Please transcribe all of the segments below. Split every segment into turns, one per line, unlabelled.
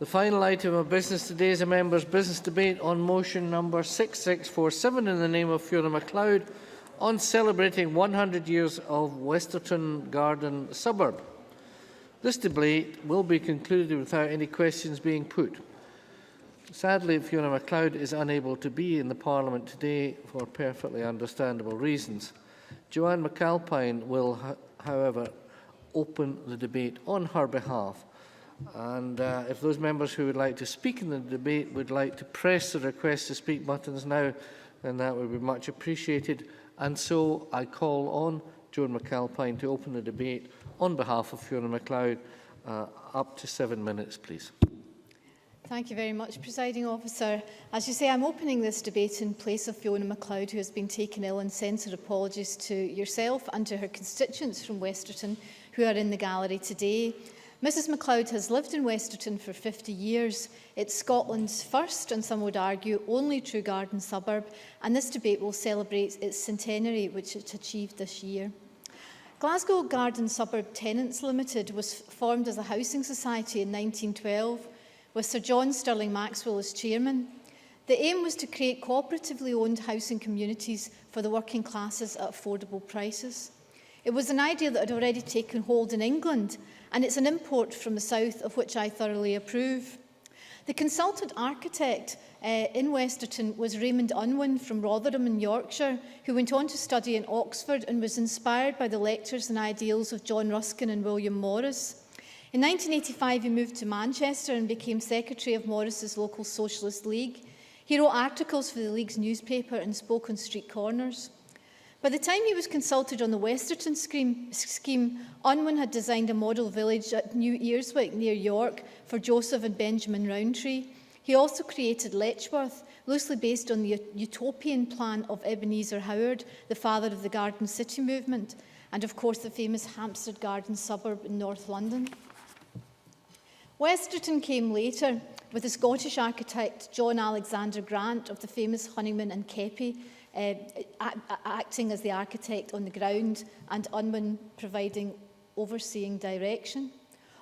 The final item of business today is a members' business debate on motion number 6647 in the name of Fiona-McLeod on celebrating 100 years of Westerton-Garden-Suburb. This debate will be concluded without any questions being put. Sadly, Fiona-McLeod is unable to be in the Parliament today for perfectly understandable reasons. Joanne McAlpine will, however, open the debate on her behalf. And if those members who would like to speak in the debate would like to press the request to speak buttons now, then that would be much appreciated. And so I call on Joanne McAlpine to open the debate on behalf of Fiona-McLeod. Up to 7 minutes, please.
Thank you very much, Presiding Officer. As you say, I'm opening this debate in place of Fiona-McLeod, who has been taken ill, and sends her apologies to yourself and to her constituents from Westerton who are in the gallery today. Mrs McLeod has lived in Westerton for 50 years. It's Scotland's first, and some would argue, only true garden suburb, and this debate will celebrate its centenary, which it achieved this year. Glasgow Garden Suburb Tenants Limited was formed as a housing society in 1912, with Sir John Stirling Maxwell as chairman. The aim was to create cooperatively owned housing communities for the working classes at affordable prices. It was an idea that had already taken hold in England, and it's an import from the south of which I thoroughly approve. The consultant architect in Westerton was Raymond Unwin from Rotherham in Yorkshire, who went on to study in Oxford and was inspired by the lectures and ideals of John Ruskin and William Morris. In 1985, he moved to Manchester and became secretary of Morris's local Socialist League. He wrote articles for the League's newspaper and spoke on street corners. By the time he was consulted on the Westerton scheme, Unwin had designed a model village at New Earswick near York for Joseph and Benjamin Rowntree. He also created Letchworth, loosely based on the utopian plan of Ebenezer Howard, the father of the Garden City movement, and of course the famous Hampstead Garden Suburb in North London. Westerton came later with the Scottish architect John Alexander Grant of the famous Honeyman and Keppie acting as the architect on the ground, and Unwin providing overseeing direction.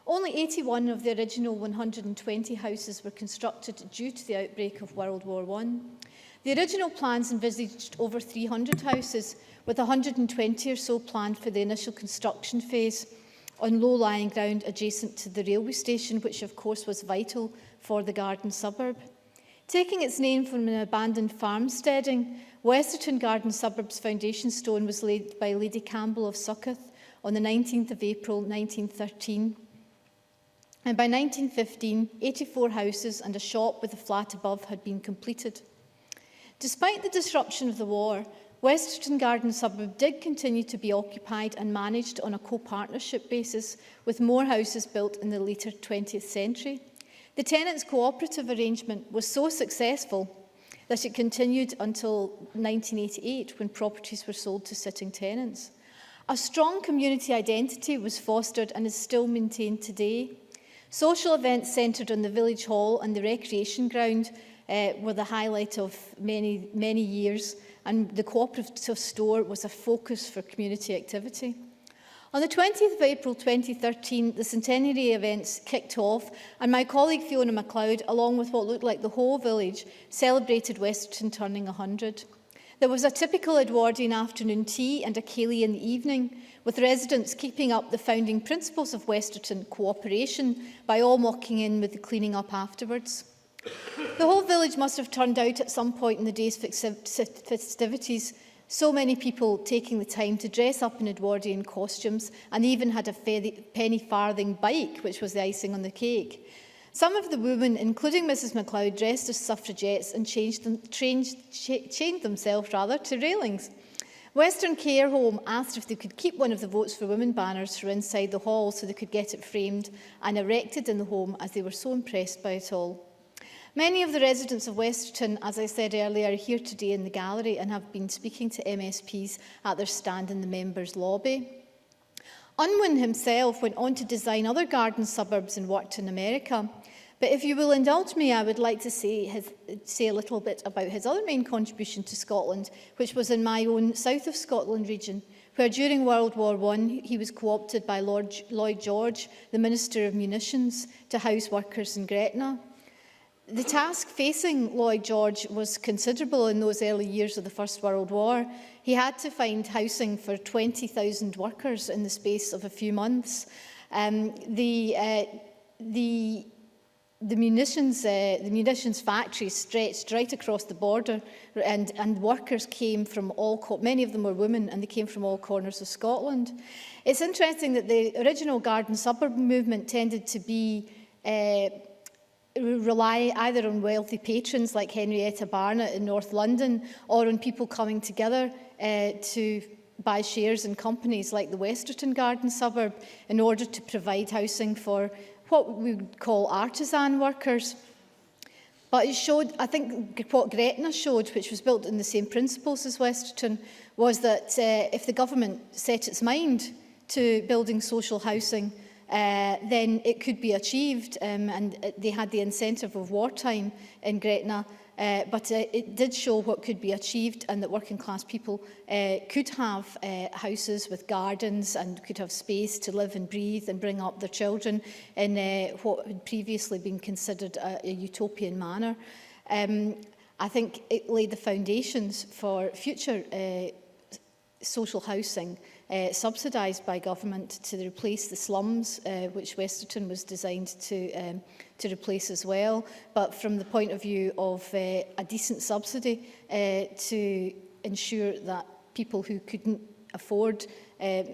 Only 81 of the original 120 houses were constructed due to the outbreak of World War I. The original plans envisaged over 300 houses, with 120 or so planned for the initial construction phase on low-lying ground adjacent to the railway station, which of course was vital for the garden suburb. Taking its name from an abandoned farmsteading, Westerton-Garden-Suburb's foundation stone was laid by Lady Campbell of Succoth on the 19th of April 1913. And by 1915, 84 houses and a shop with a flat above had been completed. Despite the disruption of the war, Westerton-Garden-Suburb did continue to be occupied and managed on a co-partnership basis, with more houses built in the later 20th century. The tenants' cooperative arrangement was so successful that it continued until 1988, when properties were sold to sitting tenants. A strong community identity was fostered and is still maintained today. Social events centred on the village hall and the recreation ground were the highlight of many years, and the cooperative store was a focus for community activity. On the 20th of April 2013, the centenary events kicked off, and my colleague Fiona-McLeod, along with what looked like the whole village, celebrated Westerton turning 100. There was a typical Edwardian afternoon tea and a ceilidh in the evening, with residents keeping up the founding principles of Westerton cooperation by all mucking in with the cleaning up afterwards. The whole village must have turned out at some point in the day's festivities, so many people taking the time to dress up in Edwardian costumes, and even had a penny farthing bike, which was the icing on the cake. Some of the women, including Mrs McLeod, dressed as suffragettes and chained themselves to railings. Western Care Home asked if they could keep one of the Votes for Women banners for inside the hall so they could get it framed and erected in the home, as they were so impressed by it all. Many of the residents of Westerton, as I said earlier, are here today in the gallery and have been speaking to MSPs at their stand in the members' lobby. Unwin himself went on to design other garden suburbs and worked in America. But if you will indulge me, I would like to say a little bit about his other main contribution to Scotland, which was in my own south of Scotland region, where during World War I he was co-opted by Lloyd George, the Minister of Munitions, to house workers in Gretna. The task facing Lloyd George was considerable in those early years of the First World War. He had to find housing for 20,000 workers in the space of a few months. The munitions factories stretched right across the border, and workers came from many of them were women, and they came from all corners of Scotland. It's interesting that the original garden suburb movement tended to be rely either on wealthy patrons like Henrietta Barnett in North London, or on people coming together to buy shares in companies like the Westerton-Garden-Suburb in order to provide housing for what we would call artisan workers. But it showed, I think what Gretna showed, which was built on the same principles as Westerton, was that if the government set its mind to building social housing, then it could be achieved, and they had the incentive of wartime in Gretna, but it did show what could be achieved, and that working class people could have houses with gardens and could have space to live and breathe and bring up their children in what had previously been considered a utopian manner. I think it laid the foundations for future social housing subsidised by government to replace the slums, which Westerton was designed to replace as well. But from the point of view of a decent subsidy to ensure that people who couldn't afford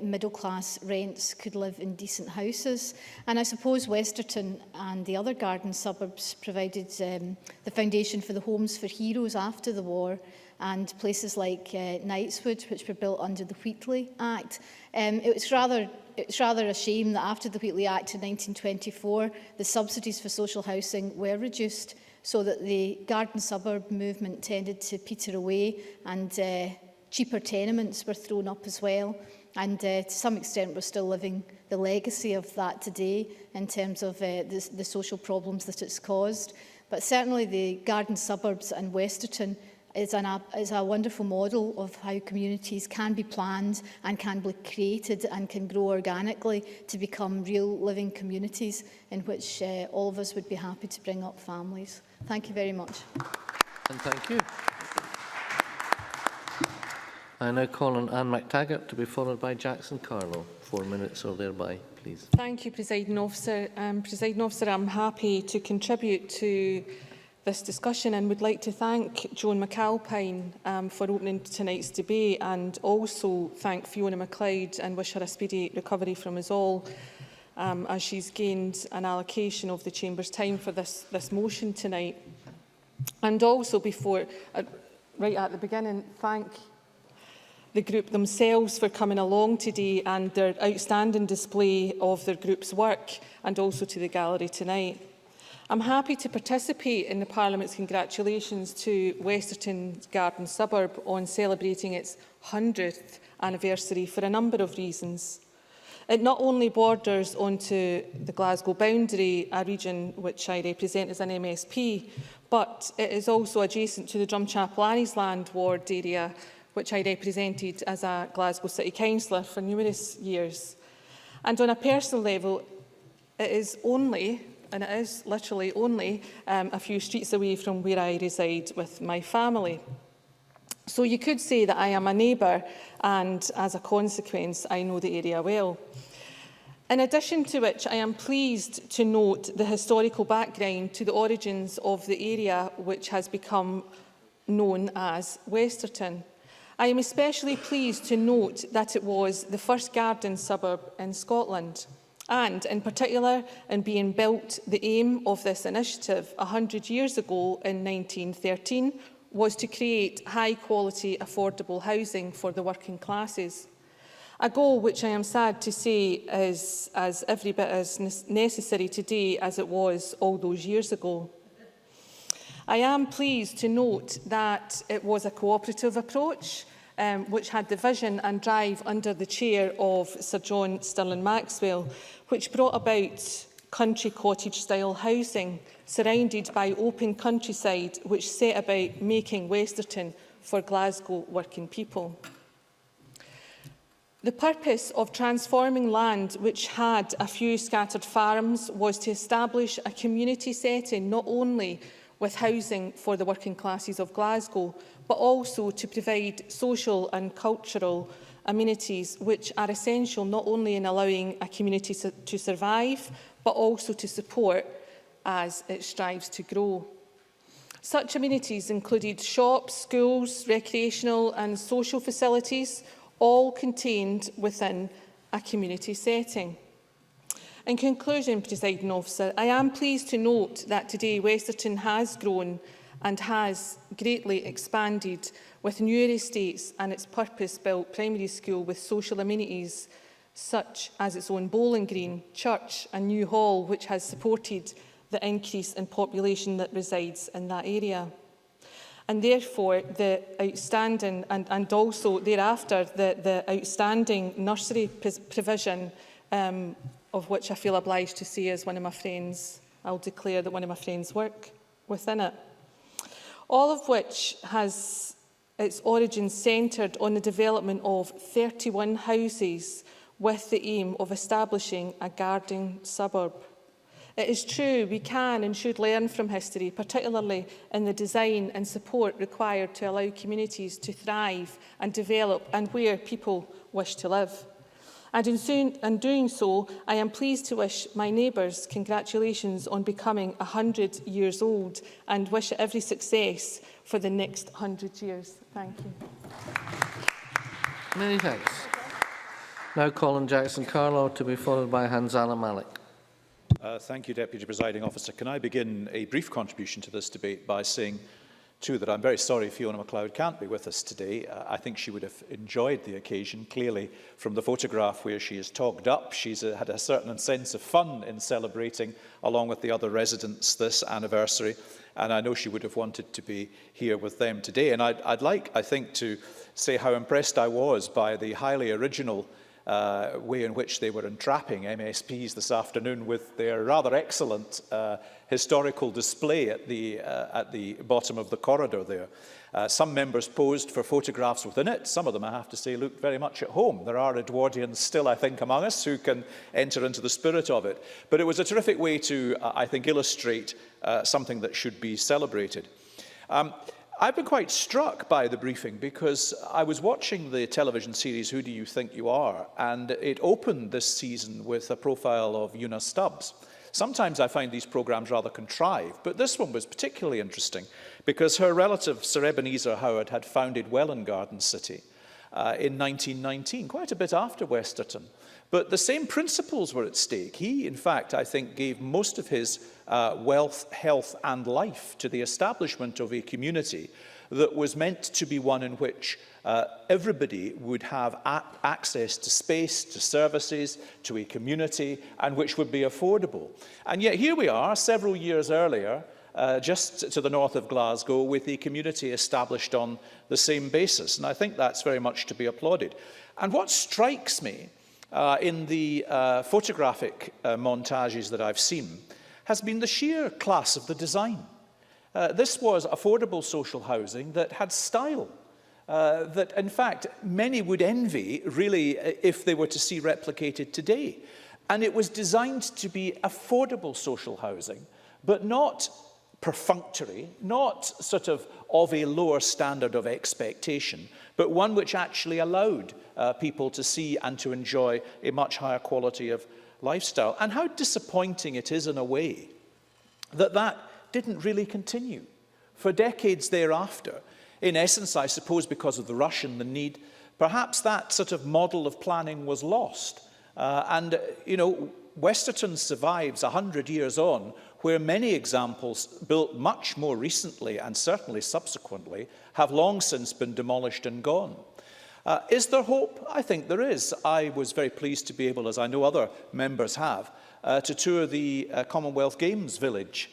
middle-class rents could live in decent houses. And I suppose Westerton and the other garden suburbs provided the foundation for the homes for heroes after the war, and places like Knightswood, which were built under the Wheatley Act. It's rather a shame that after the Wheatley Act in 1924, the subsidies for social housing were reduced, so that the garden suburb movement tended to peter away, and cheaper tenements were thrown up as well. And to some extent, we're still living the legacy of that today in terms of the social problems that it's caused. But certainly the garden suburbs and Westerton is a wonderful model of how communities can be planned and can be created and can grow organically to become real living communities in which all of us would be happy to bring up families. Thank you very much.
And thank you. I now call on Anne McTaggart to be followed by Jackson Carlow. 4 minutes or thereby, please.
Thank you, Presiding Officer. Presiding Officer, I'm happy to contribute to this discussion and would like to thank Joan McAlpine for opening tonight's debate, and also thank Fiona-McLeod and wish her a speedy recovery from us all as she's gained an allocation of the Chamber's time for this motion tonight. And also right at the beginning, thank the group themselves for coming along today and their outstanding display of their group's work, and also to the gallery tonight. I'm happy to participate in the Parliament's congratulations to Westerton-Garden-Suburb on celebrating its 100th anniversary for a number of reasons. It not only borders onto the Glasgow boundary, a region which I represent as an MSP, but it is also adjacent to the Drumchapel Anniesland ward area, which I represented as a Glasgow City Councillor for numerous years. And on a personal level, it is literally only a few streets away from where I reside with my family. So you could say that I am a neighbour, and as a consequence, I know the area well. In addition to which, I am pleased to note the historical background to the origins of the area which has become known as Westerton. I am especially pleased to note that it was the first garden suburb in Scotland. And in particular, in being built, the aim of this initiative 100 years ago in 1913 was to create high-quality, affordable housing for the working classes. A goal which I am sad to say is as every bit as necessary today as it was all those years ago. I am pleased to note that it was a cooperative approach, which had the vision and drive under the chair of Sir John Stirling Maxwell, which brought about country cottage-style housing surrounded by open countryside, which set about making Westerton for Glasgow working people. The purpose of transforming land which had a few scattered farms was to establish a community setting not only with housing for the working classes of Glasgow, but also to provide social and cultural amenities which are essential not only in allowing a community to survive, but also to support as it strives to grow. Such amenities included shops, schools, recreational and social facilities, all contained within a community setting. In conclusion, Presiding Officer, I am pleased to note that today Westerton has grown and has greatly expanded with newer estates and its purpose-built primary school with social amenities such as its own bowling green, church and new hall, which has supported the increase in population that resides in that area. And therefore, the outstanding and also thereafter the outstanding nursery provision, of which I feel obliged to say as one of my friends, I'll declare that one of my friends work within it. All of which has its origins centred on the development of 31 houses with the aim of establishing a garden suburb. It is true we can and should learn from history, particularly in the design and support required to allow communities to thrive and develop and where people wish to live. And in doing so, I am pleased to wish my neighbours congratulations on becoming 100 years old and wish it every success for the next 100 years. Thank you.
Many thanks. Now Colin Jackson-Carlaw to be followed by Hanzala Malik.
Thank you, Deputy Presiding Officer. Can I begin a brief contribution to this debate by saying, too, that I'm very sorry Fiona-McLeod can't be with us today. I think she would have enjoyed the occasion. Clearly, from the photograph where she is togged up, she's had a certain sense of fun in celebrating, along with the other residents, this anniversary. And I know she would have wanted to be here with them today. And I'd like, I think, to say how impressed I was by the highly original way in which they were entrapping MSPs this afternoon with their rather excellent historical display at the bottom of the corridor there. Some members posed for photographs within it. Some of them, I have to say, looked very much at home. There are Edwardians still, I think, among us who can enter into the spirit of it. But it was a terrific way to, I think, illustrate something that should be celebrated. I've been quite struck by the briefing because I was watching the television series Who Do You Think You Are? And it opened this season with a profile of Una Stubbs. Sometimes I find these programmes rather contrived, but this one was particularly interesting because her relative Sir Ebenezer Howard had founded Welwyn Garden City in 1919, quite a bit after Westerton. But the same principles were at stake. He, in fact, I think, gave most of his wealth, health and life to the establishment of a community that was meant to be one in which everybody would have access to space, to services, to a community, and which would be affordable. And yet here we are, several years earlier, just to the north of Glasgow, with a community established on the same basis. And I think that's very much to be applauded. And what strikes me in the photographic montages that I've seen has been the sheer class of the design. This was affordable social housing that had style, that in fact many would envy really if they were to see replicated today. And it was designed to be affordable social housing, but not perfunctory, not sort of a lower standard of expectation, but one which actually allowed people to see and to enjoy a much higher quality of lifestyle. And how disappointing it is in a way that that didn't really continue for decades thereafter. In essence, I suppose because of the rush and the need, perhaps that sort of model of planning was lost. You know, Westerton survives 100 years on, where many examples built much more recently and certainly subsequently have long since been demolished and gone. Is there hope? I think there is. I was very pleased to be able, as I know other members have, to tour the Commonwealth Games village,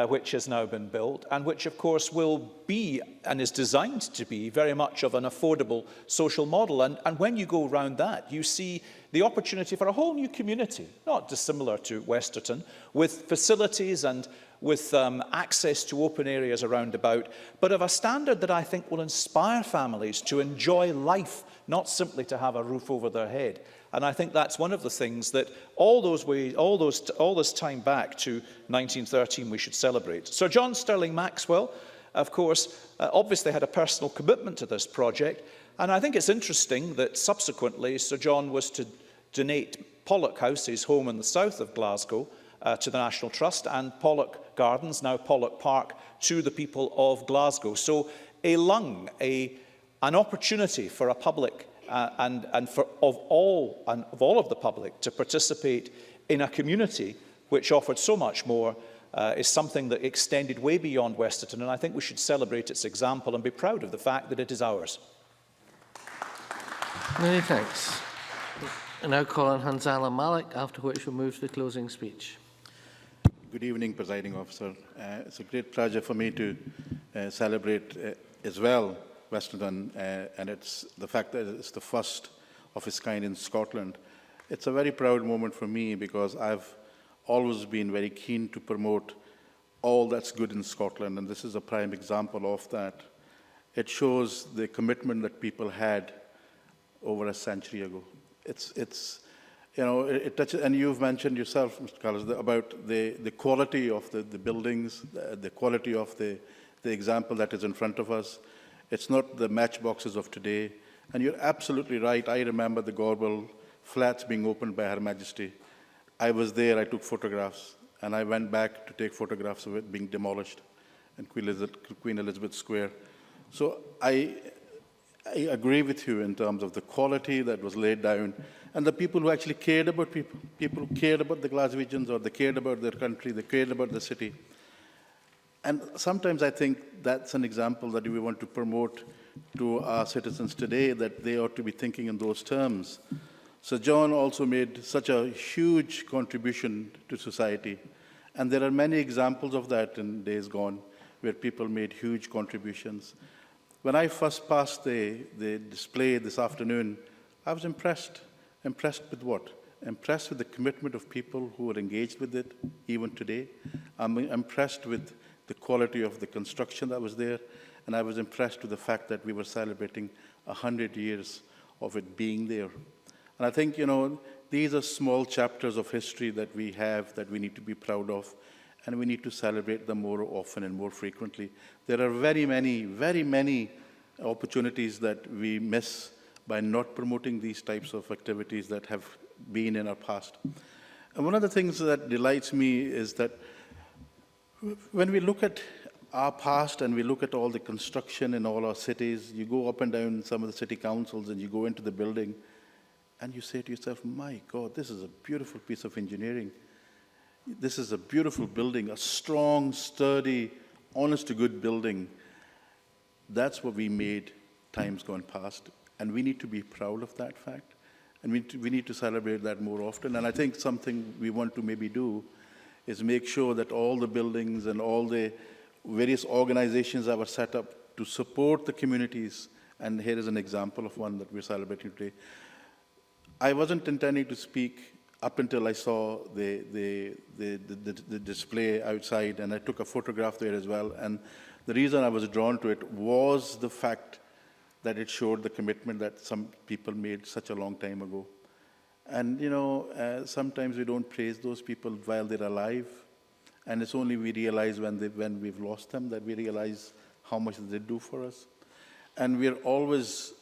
which has now been built, and which, of course, will be and is designed to be very much of an affordable social model. And when you go around that, you see the opportunity for a whole new community, not dissimilar to Westerton, with facilities and with access to open areas around about, but of a standard that I think will inspire families to enjoy life, not simply to have a roof over their head. And I think that's one of the things that all this time back to 1913 we should celebrate. Sir John Stirling Maxwell, of course, obviously had a personal commitment to this project, and I think it's interesting that subsequently Sir John was to donate Pollock House, his home in the south of Glasgow, to the National Trust, and Pollock Gardens, now Pollock Park, to the people of Glasgow. So a lung, an opportunity for a public and of all of the public to participate in a community which offered so much more is something that extended way beyond Westerton, and I think we should celebrate its example and be proud of the fact that it is ours.
Many thanks. I now call on Hanzala Malik, after which we'll move to the closing speech.
Good evening, Presiding Officer. It's a great pleasure for me to celebrate as well Westerton, and it's the fact that it's the first of its kind in Scotland. It's a very proud moment for me because I've always been very keen to promote all that's good in Scotland, and this is a prime example of that. It shows the commitment that people had over a century ago. It touches, and you've mentioned yourself, Mr. Callis, about the quality of the buildings, the quality of the example that is in front of us. It's not the matchboxes of today. And you're absolutely right. I remember the Gorbal flats being opened by Her Majesty. I was there, I took photographs, and I went back to take photographs of it being demolished in Queen Elizabeth Square. So I agree with you in terms of the quality that was laid down and the people who actually cared about people who cared about the Glaswegians, or they cared about their country, they cared about the city. And sometimes I think that's an example that we want to promote to our citizens today, that they ought to be thinking in those terms. Sir John also made such a huge contribution to society, and there are many examples of that in days gone, where people made huge contributions. When I first passed the display this afternoon, I was impressed. Impressed with what? Impressed with the commitment of people who are engaged with it, even today. I'm impressed with the quality of the construction that was there, and I was impressed with the fact that we were celebrating 100 years of it being there. And I think, these are small chapters of history that we have that we need to be proud of, and we need to celebrate them more often and more frequently. There are very many opportunities that we miss by not promoting these types of activities that have been in our past. And one of the things that delights me is that when we look at our past and we look at all the construction in all our cities, you go up and down some of the city councils and you go into the building and you say to yourself, my God, this is a beautiful piece of engineering. This is a beautiful building, a strong, sturdy, honest-to-good building. That's what we made times gone past. And we need to be proud of that fact. And we need to celebrate that more often. And I think something we want to maybe do is make sure that all the buildings and all the various organizations that were set up to support the communities, and here is an example of one that we're celebrating today. I wasn't intending to speak up until I saw the display outside, and I took a photograph there as well. And the reason I was drawn to it was the fact that it showed the commitment that some people made such a long time ago. And, sometimes we don't praise those people while they're alive. And it's only we realize when we've lost them that we realize how much they do for us. And we're always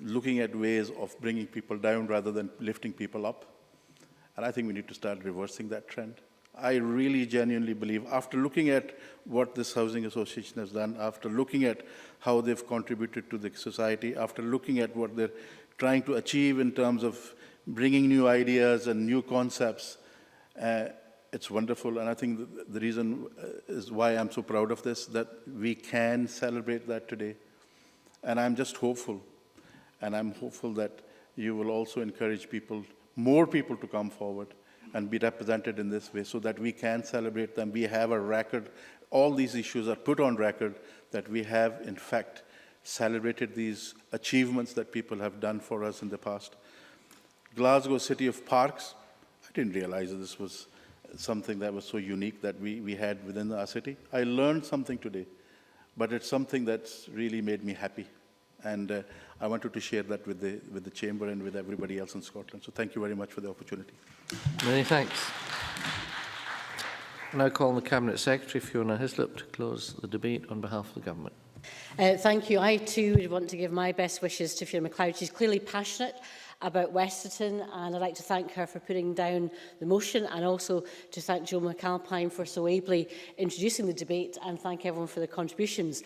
looking at ways of bringing people down rather than lifting people up. And I think we need to start reversing that trend. I really genuinely believe, after looking at what this housing association has done, after looking at how they've contributed to the society, after looking at what they're trying to achieve in terms of bringing new ideas and new concepts, it's wonderful. And I think the reason is why I'm so proud of this, that we can celebrate that today. And I'm just hopeful. And I'm hopeful that you will also encourage more people to come forward and be represented in this way so that we can celebrate them. We have a record. All these issues are put on record that we have, in fact, celebrated these achievements that people have done for us in the past. Glasgow City of Parks. I didn't realize that this was something that was so unique that we had within our city. I learned something today, but it's something that's really made me happy. And I wanted to share that with the Chamber and with everybody else in Scotland. So thank you very much for the opportunity.
Many thanks. I now call on the Cabinet Secretary, Fiona Hislop, to close the debate on behalf of the Government.
Thank you. I too would want to give my best wishes to Fiona-McLeod. She's clearly passionate about Westerton, and I'd like to thank her for putting down the motion, and also to thank Joe McAlpine for so ably introducing the debate, and thank everyone for their contributions.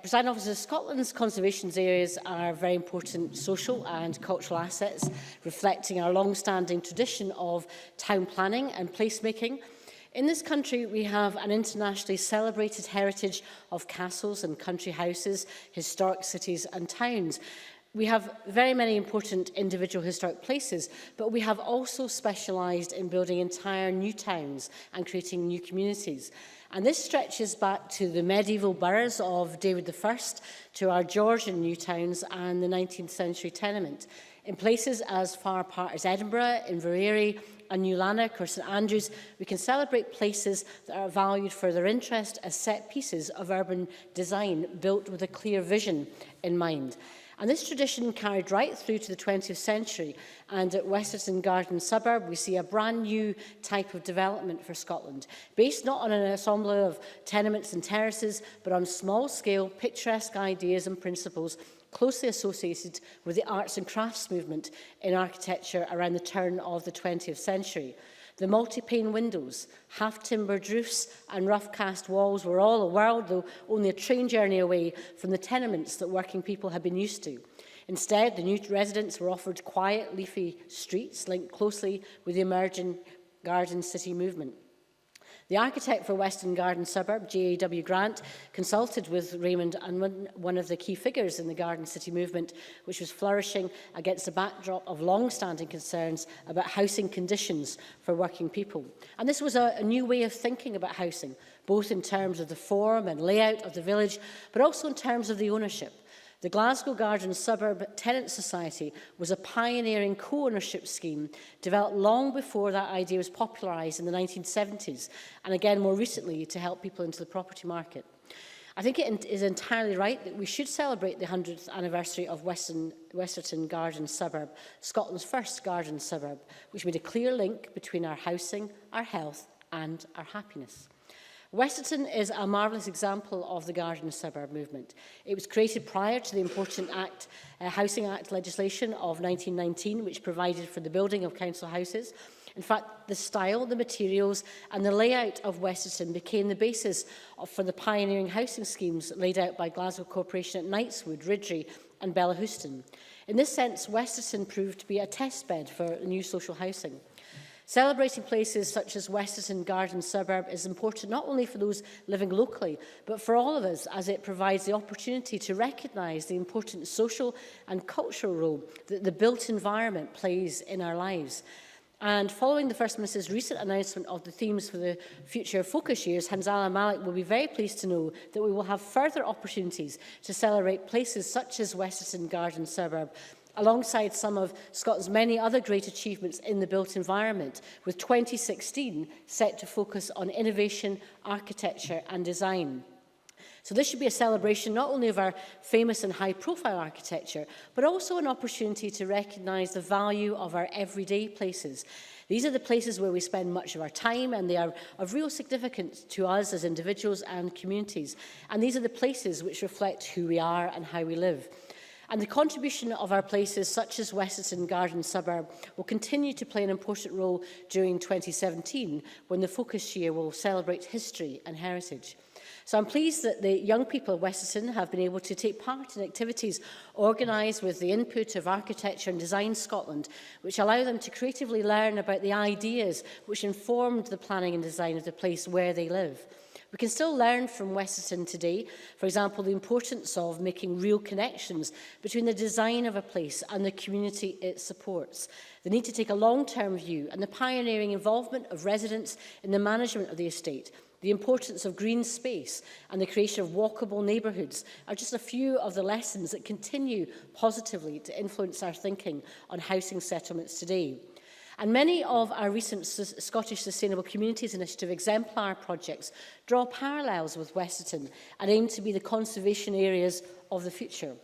Presiding Officer, Scotland's conservation areas are very important social and cultural assets, reflecting our long-standing tradition of town planning and placemaking. In this country, we have an internationally celebrated heritage of castles and country houses, historic cities and towns. We have very many important individual historic places, but we have also specialised in building entire new towns and creating new communities. And this stretches back to the medieval boroughs of David I, to our Georgian new towns and the 19th century tenement. In places as far apart as Edinburgh, Inverary and New Lanark or St Andrews, we can celebrate places that are valued for their interest as set pieces of urban design built with a clear vision in mind. And this tradition carried right through to the 20th century, and at Westerton-Garden-Suburb we see a brand new type of development for Scotland, based not on an ensemble of tenements and terraces, but on small-scale, picturesque ideas and principles closely associated with the arts and crafts movement in architecture around the turn of the 20th century. The multi-pane windows, half-timbered roofs and rough-cast walls were all a world, though only a train journey away from the tenements that working people had been used to. Instead, the new residents were offered quiet, leafy streets linked closely with the emerging garden city movement. The architect for Westerton-Garden-Suburb, J.A.W. Grant, consulted with Raymond Unwin, one of the key figures in the Garden City movement, which was flourishing against a backdrop of long-standing concerns about housing conditions for working people. And this was a new way of thinking about housing, both in terms of the form and layout of the village, but also in terms of the ownership. The Glasgow Garden Suburb Tenant Society was a pioneering co-ownership scheme developed long before that idea was popularised in the 1970s, and again more recently to help people into the property market. I think it is entirely right that we should celebrate the 100th anniversary of Westerton-Garden-Suburb, Scotland's first garden suburb, which made a clear link between our housing, our health and our happiness. Westerton is a marvellous example of the garden suburb movement. It was created prior to the important Housing Act legislation of 1919, which provided for the building of council houses. In fact, the style, the materials and the layout of Westerton became the basis for the pioneering housing schemes laid out by Glasgow Corporation at Knightswood, Ridgery and Bellahouston. In this sense, Westerton proved to be a testbed for new social housing. Celebrating places such as Westerton-Garden-Suburb is important not only for those living locally, but for all of us, as it provides the opportunity to recognise the important social and cultural role that the built environment plays in our lives. And following the First Minister's recent announcement of the themes for the future focus years, Hanzala Malik will be very pleased to know that we will have further opportunities to celebrate places such as Westerton-Garden-Suburb, alongside some of Scotland's many other great achievements in the built environment, with 2016 set to focus on innovation, architecture and design. So this should be a celebration not only of our famous and high-profile architecture, but also an opportunity to recognise the value of our everyday places. These are the places where we spend much of our time, and they are of real significance to us as individuals and communities. And these are the places which reflect who we are and how we live. And the contribution of our places, such as Westerton-Garden-Suburb, will continue to play an important role during 2017, when the focus year will celebrate history and heritage. So I'm pleased that the young people of Westerton have been able to take part in activities organised with the input of Architecture and Design Scotland, which allow them to creatively learn about the ideas which informed the planning and design of the place where they live. We can still learn from Westerton today, for example, the importance of making real connections between the design of a place and the community it supports, the need to take a long-term view and the pioneering involvement of residents in the management of the estate, The importance of green space and the creation of walkable neighbourhoods are just a few of the lessons that continue positively to influence our thinking on housing settlements today. And many of our recent Scottish Sustainable Communities Initiative exemplar projects draw parallels with Westerton and aim to be the conservation areas of the future.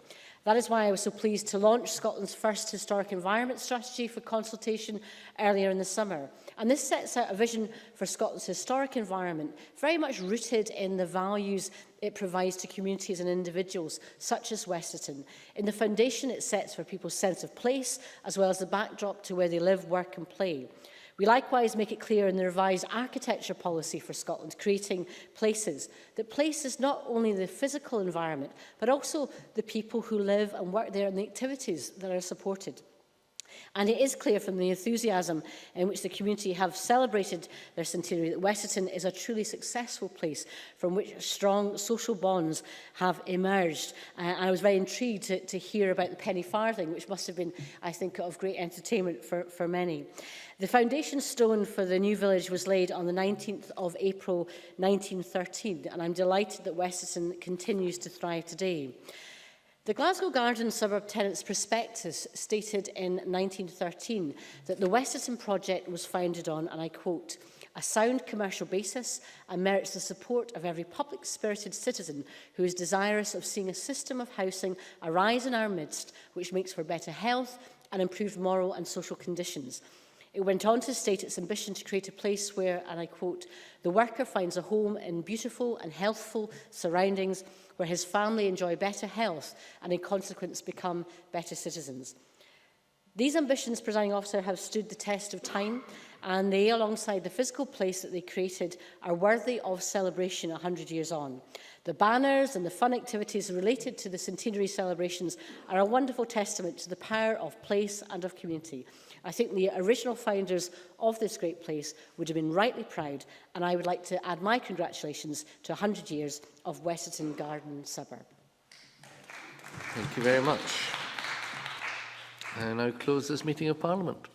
That is why I was so pleased to launch Scotland's first historic environment strategy for consultation earlier in the summer. And this sets out a vision for Scotland's historic environment, very much rooted in the values it provides to communities and individuals, such as Westerton, in the foundation it sets for people's sense of place, as well as the backdrop to where they live, work and play. We likewise make it clear in the revised architecture policy for Scotland, creating places, that place is not only the physical environment, but also the people who live and work there and the activities that are supported. And it is clear from the enthusiasm in which the community have celebrated their centenary that Westerton is a truly successful place from which strong social bonds have emerged. And I was very intrigued to hear about the penny farthing, which must have been, I think, of great entertainment for many. The foundation stone for the new village was laid on the 19th of April 1913, and I'm delighted that Westerton continues to thrive today. The Glasgow Garden-Suburb Tenants Prospectus stated in 1913 that the Westerton project was founded on, and I quote, a sound commercial basis and merits the support of every public-spirited citizen who is desirous of seeing a system of housing arise in our midst which makes for better health and improved moral and social conditions. It went on to state its ambition to create a place where, and I quote, the worker finds a home in beautiful and healthful surroundings where his family enjoy better health and in consequence become better citizens. These ambitions, Presiding Officer, have stood the test of time, and they, alongside the physical place that they created, are worthy of celebration 100 years on. The banners and the fun activities related to the centenary celebrations are a wonderful testament to the power of place and of community. I think the original founders of this great place would have been rightly proud, and I would like to add my congratulations to 100 years of Westerton-Garden-Suburb.
Thank you very much. I now close this meeting of Parliament.